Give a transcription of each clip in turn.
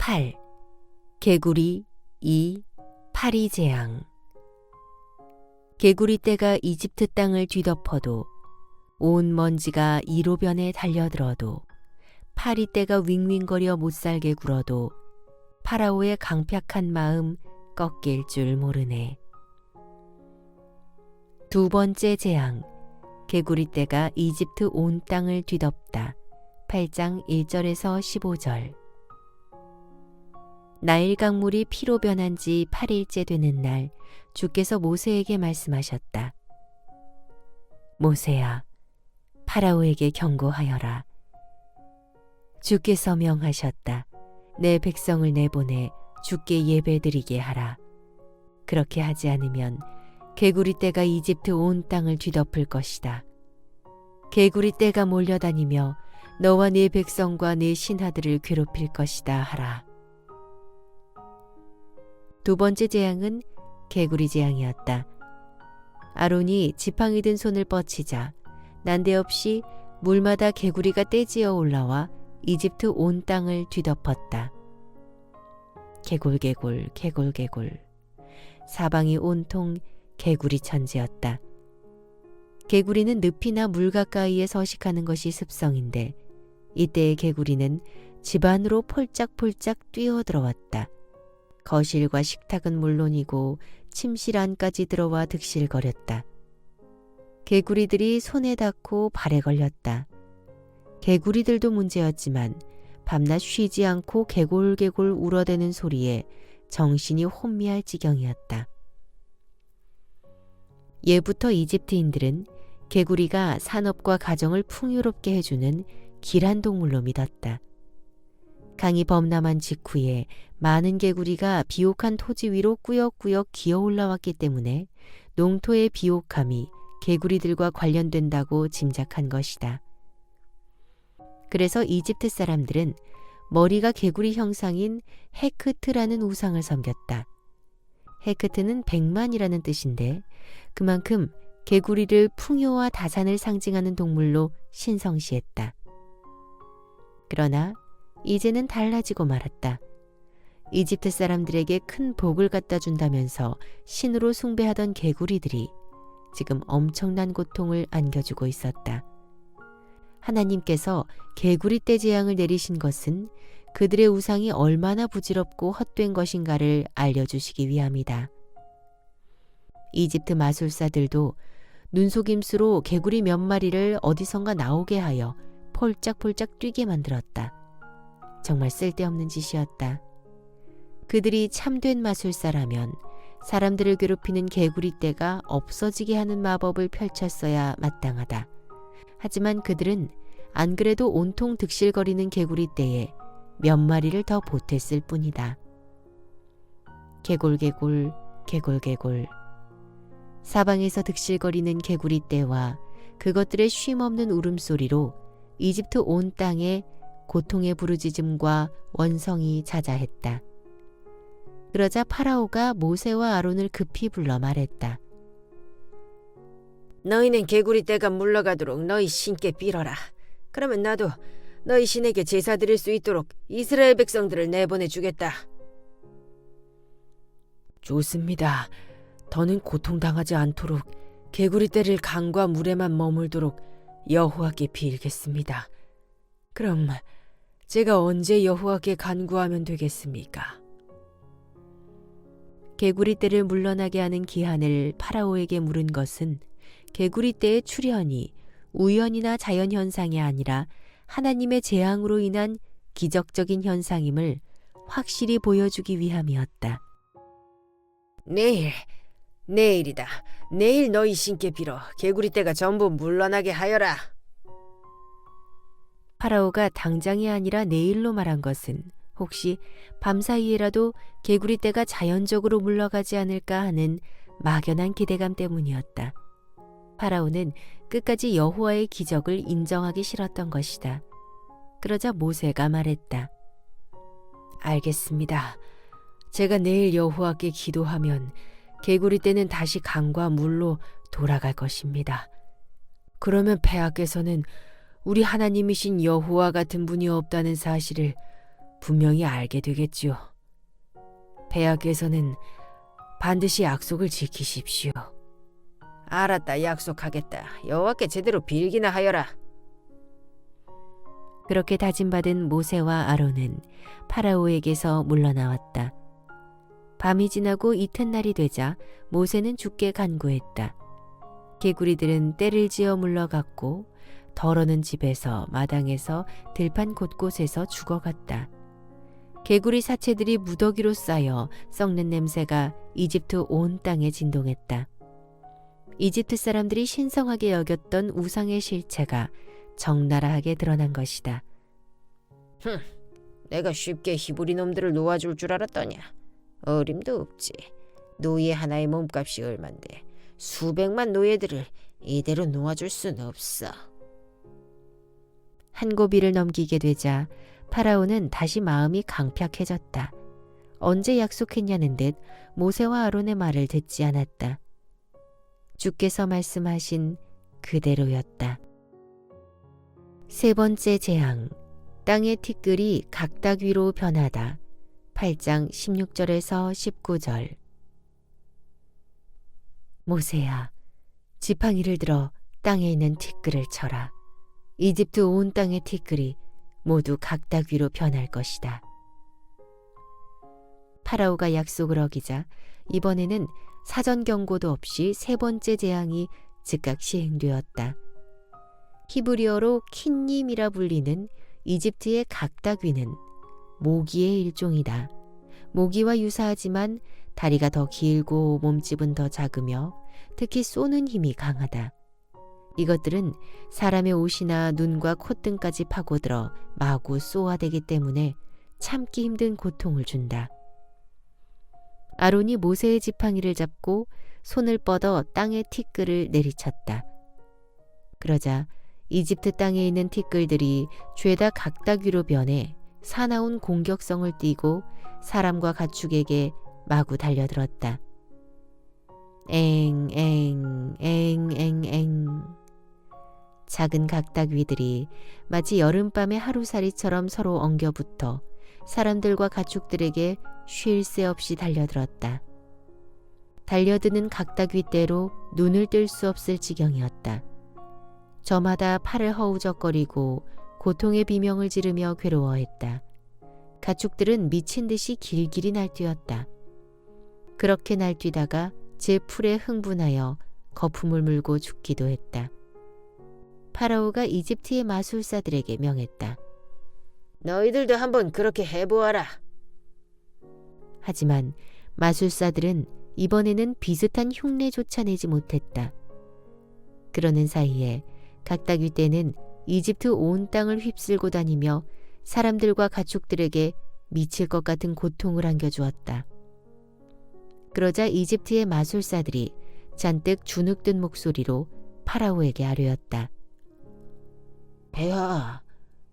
8. 개구리 2. 파리 재앙. 개구리 떼가 이집트 땅을 뒤덮어도 온 먼지가 이로변에 달려들어도 파리 떼가 윙윙거려 못살게 굴어도 파라오의 강팍한 마음 꺾일 줄 모르네. 두 번째 재앙. 개구리 떼가 이집트 온 땅을 뒤덮다. 8장 1절에서 15절. 나일 강물이 피로 변한 지 8일째 되는 날 주께서 모세에게 말씀하셨다. 모세야, 파라오에게 경고하여라. 주께서 명하셨다. 내 백성을 내보내 주께 예배드리게 하라. 그렇게 하지 않으면 개구리 떼가 이집트 온 땅을 뒤덮을 것이다. 개구리 떼가 몰려다니며 너와 네 백성과 네 신하들을 괴롭힐 것이다 하라. 두 번째 재앙은 개구리 재앙이었다. 아론이 지팡이 든 손을 뻗치자 난데없이 물마다 개구리가 떼지어 올라와 이집트 온 땅을 뒤덮었다. 개굴개굴 개굴개굴. 사방이 온통 개구리 천지였다. 개구리는 늪이나 물 가까이에 서식하는 것이 습성인데 이때의 개구리는 집 안으로 폴짝폴짝 뛰어들어왔다. 거실과 식탁은 물론이고 침실 안까지 들어와 득실거렸다. 개구리들이 손에 닿고 발에 걸렸다. 개구리들도 문제였지만 밤낮 쉬지 않고 개골개골 울어대는 소리에 정신이 혼미할 지경이었다. 예부터 이집트인들은 개구리가 산업과 가정을 풍요롭게 해주는 길한 동물로 믿었다. 강이 범람한 직후에 많은 개구리가 비옥한 토지 위로 꾸역꾸역 기어 올라왔기 때문에 농토의 비옥함이 개구리들과 관련된다고 짐작한 것이다. 그래서 이집트 사람들은 머리가 개구리 형상인 헤크트라는 우상을 섬겼다. 헤크트는 100만이라는 뜻인데 그만큼 개구리를 풍요와 다산을 상징하는 동물로 신성시했다. 그러나 이제는 달라지고 말았다. 이집트 사람들에게 큰 복을 갖다 준다면서 신으로 숭배하던 개구리들이 지금 엄청난 고통을 안겨주고 있었다. 하나님께서 개구리 떼 재앙을 내리신 것은 그들의 우상이 얼마나 부질없고 헛된 것인가를 알려주시기 위함이다. 이집트 마술사들도 눈속임수로 개구리 몇 마리를 어디선가 나오게 하여 폴짝폴짝 뛰게 만들었다. 정말 쓸데없는 짓이었다. 그들이 참된 마술사라면 사람들을 괴롭히는 개구리 떼가 없어지게 하는 마법을 펼쳤어야 마땅하다. 하지만 그들은 안 그래도 온통 득실거리는 개구리 떼에 몇 마리를 더 보탰을 뿐이다. 개골개골 개골개골. 사방에서 득실거리는 개구리 떼와 그것들의 쉼없는 울음소리로 이집트 온 땅에 고통의 부르짖음과 원성이 자자했다. 그러자 파라오가 모세와 아론을 급히 불러 말했다. 너희는 개구리 떼가 물러가도록 너희 신께 빌어라. 그러면 나도 너희 신에게 제사 드릴 수 있도록 이스라엘 백성들을 내보내주겠다. 좋습니다. 더는 고통당하지 않도록 개구리 떼를 강과 물에만 머물도록 여호와께 빌겠습니다. 그럼 제가 언제 여호와께 간구하면 되겠습니까? 개구리 떼를 물러나게 하는 기한을 파라오에게 물은 것은 개구리 떼의 출현이 우연이나 자연현상이 아니라 하나님의 재앙으로 인한 기적적인 현상임을 확실히 보여주기 위함이었다. 내일이다. 내일 너희 신께 빌어 개구리 떼가 전부 물러나게 하여라. 파라오가 당장이 아니라 내일로 말한 것은 혹시 밤사이에라도 개구리 떼가 자연적으로 물러가지 않을까 하는 막연한 기대감 때문이었다. 파라오는 끝까지 여호와의 기적을 인정하기 싫었던 것이다. 그러자 모세가 말했다. 알겠습니다. 제가 내일 여호와께 기도하면 개구리 떼는 다시 강과 물로 돌아갈 것입니다. 그러면 폐하께서는 우리 하나님이신 여호와 같은 분이 없다는 사실을 분명히 알게 되겠지요. 폐하께서는 반드시 약속을 지키십시오. 알았다, 약속하겠다. 여호와께 제대로 빌기나 하여라. 그렇게 다짐받은 모세와 아론은 파라오에게서 물러나왔다. 밤이 지나고 이튿날이 되자 모세는 주께 간구했다. 개구리들은 떼를 지어 물러갔고 덜어는 집에서 마당에서 들판 곳곳에서 죽어갔다. 개구리 사체들이 무더기로 쌓여 썩는 냄새가 이집트 온 땅에 진동했다. 이집트 사람들이 신성하게 여겼던 우상의 실체가 적나라하게 드러난 것이다. 내가 쉽게 히브리 놈들을 놓아줄 줄 알았더냐. 어림도 없지. 노예 하나의 몸값이 얼만데 수백만 노예들을 이대로 놓아줄 순 없어. 한 고비를 넘기게 되자 파라오는 다시 마음이 강팍해졌다. 언제 약속했냐는 듯 모세와 아론의 말을 듣지 않았다. 주께서 말씀하신 그대로였다. 세 번째 재앙, 땅의 티끌이 각닭 위로 변하다. 8장 16절에서 19절. 모세야, 지팡이를 들어 땅에 있는 티끌을 쳐라. 이집트 온 땅의 티끌이 모두 각닭 위로 변할 것이다. 파라오가 약속을 어기자 이번에는 사전 경고도 없이 세 번째 재앙이 즉각 시행되었다. 히브리어로 킨님이라 불리는 이집트의 각닭위는 모기의 일종이다. 모기와 유사하지만 다리가 더 길고 몸집은 더 작으며 특히 쏘는 힘이 강하다. 이것들은 사람의 옷이나 눈과 콧등까지 파고들어 마구 쏘아대기 때문에 참기 힘든 고통을 준다. 아론이 모세의 지팡이를 잡고 손을 뻗어 땅의 티끌을 내리쳤다. 그러자 이집트 땅에 있는 티끌들이 죄다 각닭 위로 변해 사나운 공격성을 띠고 사람과 가축에게 마구 달려들었다. 엥. 작은 각닭위들이 마치 여름밤의 하루살이처럼 서로 엉겨붙어 사람들과 가축들에게 쉴 새 없이 달려들었다. 달려드는 각닭위대로 눈을 뜰 수 없을 지경이었다. 저마다 팔을 허우적거리고 고통의 비명을 지르며 괴로워했다. 가축들은 미친 듯이 길길이 날뛰었다. 그렇게 날뛰다가 제 풀에 흥분하여 거품을 물고 죽기도 했다. 파라오가 이집트의 마술사들에게 명했다. 너희들도 한번 그렇게 해보아라. 하지만 마술사들은 이번에는 비슷한 흉내조차 내지 못했다. 그러는 사이에 각닭위 떼는 이집트 온 땅을 휩쓸고 다니며 사람들과 가축들에게 미칠 것 같은 고통을 안겨주었다. 그러자 이집트의 마술사들이 잔뜩 주눅든 목소리로 파라오에게 아뢰었다. 폐하,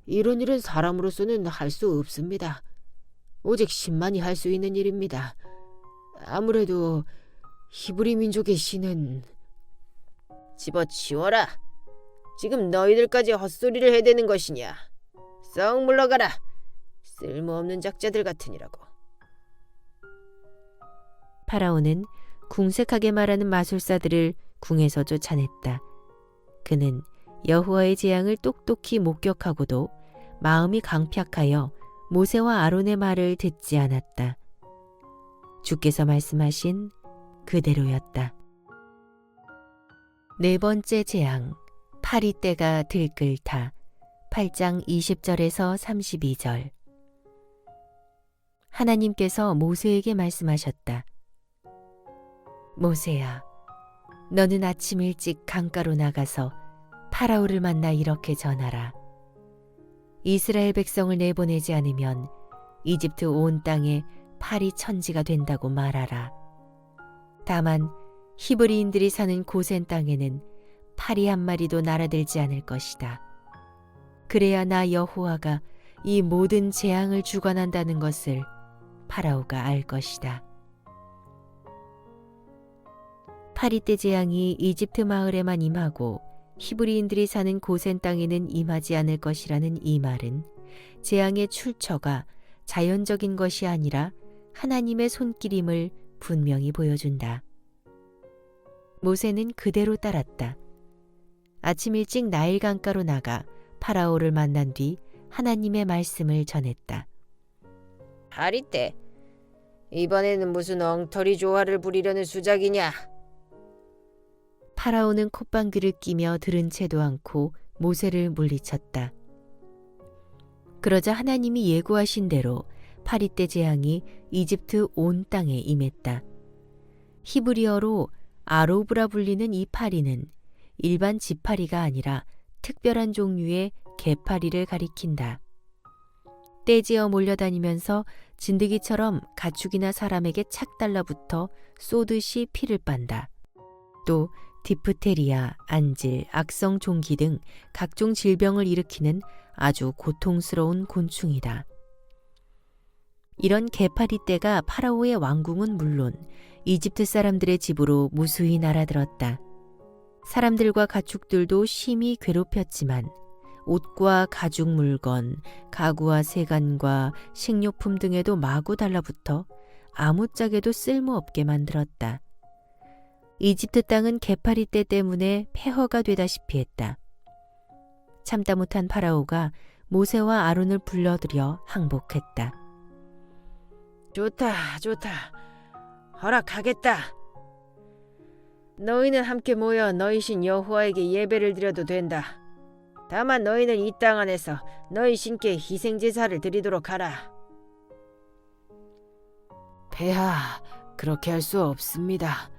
이런 일은 사람으로서는 할 수 없습니다. 오직 신만이 할 수 있는 일입니다. 아무래도 히브리 민족의 신은... 집어치워라. 지금 너희들까지 헛소리를 해대는 것이냐. 썩 물러가라. 쓸모없는 작자들 같으니라고. 파라오는 궁색하게 말하는 마술사들을 궁에서 쫓아냈다. 그는 여호와의 재앙을 똑똑히 목격하고도 마음이 강팍하여 모세와 아론의 말을 듣지 않았다. 주께서 말씀하신 그대로였다. 네 번째 재앙, 파리떼가 들끓다. 8장 20절에서 32절. 하나님께서 모세에게 말씀하셨다. 모세야, 너는 아침 일찍 강가로 나가서 파라오를 만나 이렇게 전하라. 이스라엘 백성을 내보내지 않으면 이집트 온 땅에 파리 천지가 된다고 말하라. 다만 히브리인들이 사는 고센 땅에는 파리 한 마리도 날아들지 않을 것이다. 그래야 나 여호와가 이 모든 재앙을 주관한다는 것을 파라오가 알 것이다. 파리떼 재앙이 이집트 마을에만 임하고 히브리인들이 사는 고센 땅에는 임하지 않을 것이라는 이 말은 재앙의 출처가 자연적인 것이 아니라 하나님의 손길임을 분명히 보여준다. 모세는 그대로 따랐다. 아침 일찍 나일 강가로 나가 파라오를 만난 뒤 하나님의 말씀을 전했다. 파리떼, 이번에는 무슨 엉터리 조화를 부리려는 수작이냐? 파라오는 콧방귀를 끼며 들은 채도 않고 모세를 물리쳤다. 그러자 하나님이 예고하신 대로 파리떼 재앙이 이집트 온 땅에 임했다. 히브리어로 아로브라 불리는 이 파리는 일반 지파리가 아니라 특별한 종류의 개파리를 가리킨다. 떼지어 몰려다니면서 진드기처럼 가축이나 사람에게 착 달라붙어 쏘듯이 피를 빤다. 또 디프테리아, 안질, 악성 종기 등 각종 질병을 일으키는 아주 고통스러운 곤충이다. 이런 개파리 떼가 파라오의 왕궁은 물론 이집트 사람들의 집으로 무수히 날아들었다. 사람들과 가축들도 심히 괴롭혔지만 옷과 가죽 물건, 가구와 세간과 식료품 등에도 마구 달라붙어 아무짝에도 쓸모없게 만들었다. 이집트 땅은 개파리 떼 때문에 폐허가 되다시피 했다. 참다 못한 파라오가 모세와 아론을 불러들여 항복했다. 좋다, 좋다. 허락하겠다. 너희는 함께 모여 너희 신 여호와에게 예배를 드려도 된다. 다만 너희는 이 땅 안에서 너희 신께 희생제사를 드리도록 하라. 폐하, 그렇게 할 수 없습니다.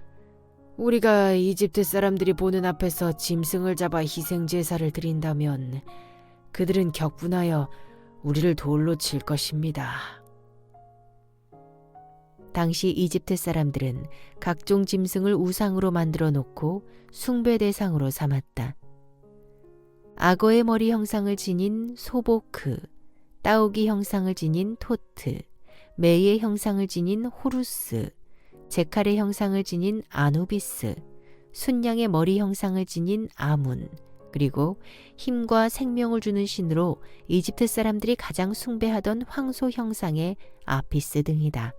우리가 이집트 사람들이 보는 앞에서 짐승을 잡아 희생 제사를 드린다면 그들은 격분하여 우리를 돌로 칠 것입니다. 당시 이집트 사람들은 각종 짐승을 우상으로 만들어 놓고 숭배 대상으로 삼았다. 악어의 머리 형상을 지닌 소보크, 따오기 형상을 지닌 토트, 매의 형상을 지닌 호루스, 제칼의 형상을 지닌 아누비스, 순양의 머리 형상을 지닌 아문, 그리고 힘과 생명을 주는 신으로 이집트 사람들이 가장 숭배하던 황소 형상의 아피스 등이다.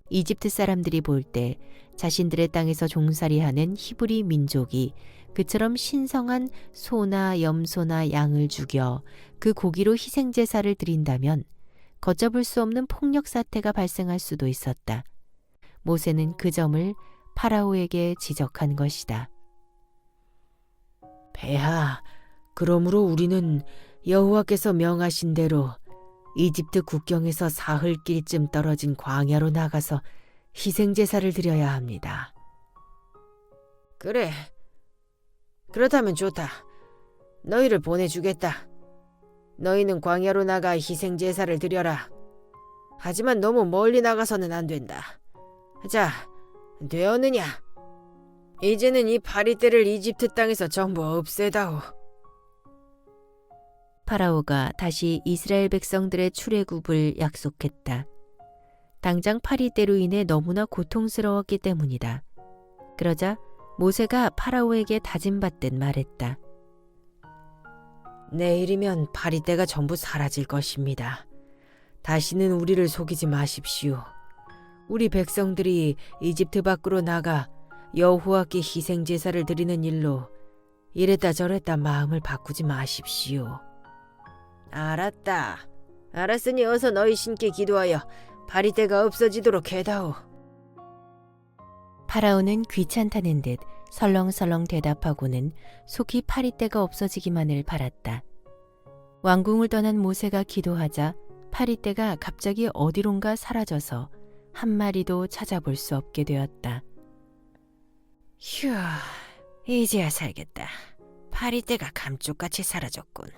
이집트 사람들이 볼 때 자신들의 땅에서 종살이하는 히브리 민족이 그처럼 신성한 소나 염소나 양을 죽여 그 고기로 희생제사를 드린다면 걷잡을 수 없는 폭력 사태가 발생할 수도 있었다. 모세는 그 점을 파라오에게 지적한 것이다. 폐하, 그러므로 우리는 여호와께서 명하신 대로 이집트 국경에서 사흘길쯤 떨어진 광야로 나가서 희생제사를 드려야 합니다. 그래. 그렇다면 좋다. 너희를 보내주겠다. 너희는 광야로 나가 희생제사를 드려라. 하지만 너무 멀리 나가서는 안 된다. 자, 되었느냐? 이제는 이 파리떼를 이집트 땅에서 전부 없애다오. 파라오가 다시 이스라엘 백성들의 출애굽을 약속했다. 당장 파리떼로 인해 너무나 고통스러웠기 때문이다. 그러자 모세가 파라오에게 다짐받듯 말했다. 내일이면 파리떼가 전부 사라질 것입니다. 다시는 우리를 속이지 마십시오. 우리 백성들이 이집트 밖으로 나가 여호와께 희생제사를 드리는 일로 이랬다 저랬다 마음을 바꾸지 마십시오. 알았다. 알았으니 어서 너희 신께 기도하여 파리떼가 없어지도록 해다오. 파라오는 귀찮다는 듯 설렁설렁 대답하고는 속히 파리떼가 없어지기만을 바랐다. 왕궁을 떠난 모세가 기도하자 파리떼가 갑자기 어디론가 사라져서 한 마리도 찾아볼 수 없게 되었다. 휴, 이제야 살겠다. 파리떼가 감쪽같이 사라졌군.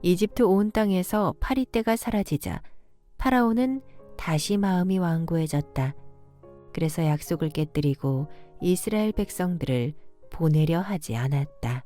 이집트 온 땅에서 파리떼가 사라지자 파라오는 다시 마음이 완고해졌다. 그래서 약속을 깨뜨리고 이스라엘 백성들을 보내려 하지 않았다.